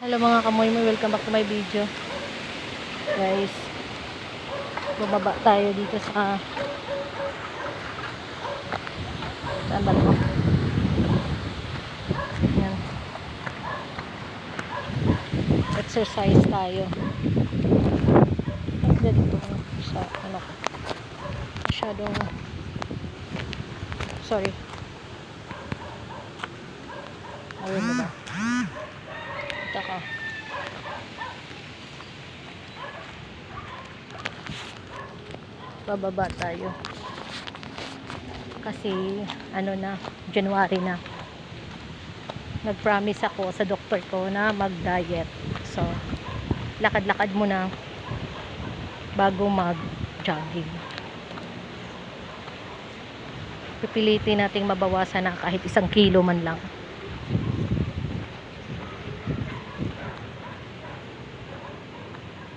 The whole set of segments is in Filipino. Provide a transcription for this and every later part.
Hello mga kamoy mo, welcome back to my video. Guys, bumaba tayo dito sa saan ba ito? Yan. Exercise tayo. At dito sa ano, masyadong sorry. Ayun na ba? Ito ka. Bababa tayo. Kasi ano na, January na. Nag-promise ako sa doktor ko na mag-diet. So, lakad-lakad muna bago mag-jogging. Pipilitin nating mabawasan na kahit 1 kilo man lang.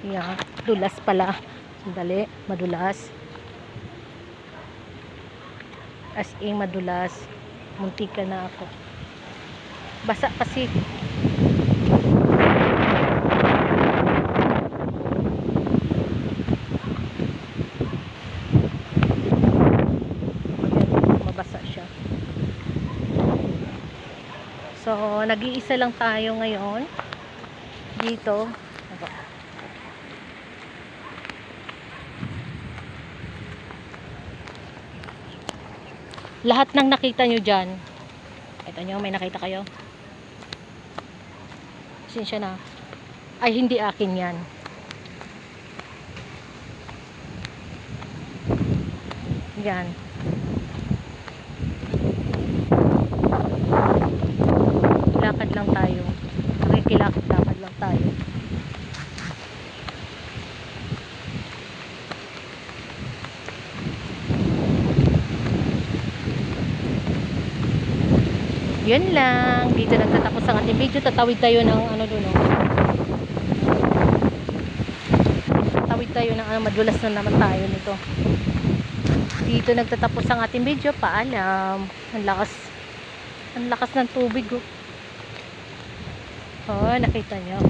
Yan, dulas pala. Sandali, madulas. As in madulas. Muntika na ako. Basa kasi. Mabasa siya. So, nag-iisa lang tayo ngayon. Dito. Lahat ng nakita nyo dyan, ito nyo, may nakita kayo? Sinsya na. Ay, hindi akin yan. Yan. Lakad lang tayo. Nakikilakad-lakad lang tayo. Yun lang. Dito nagtatapos ang ating video. Tatawid tayo ng ano doon. Tatawid tayo ng ano. Madulas na naman tayo nito. Dito nagtatapos ang ating video. Paalam. Ang lakas. Ang lakas ng tubig. Oh, nakita nyo.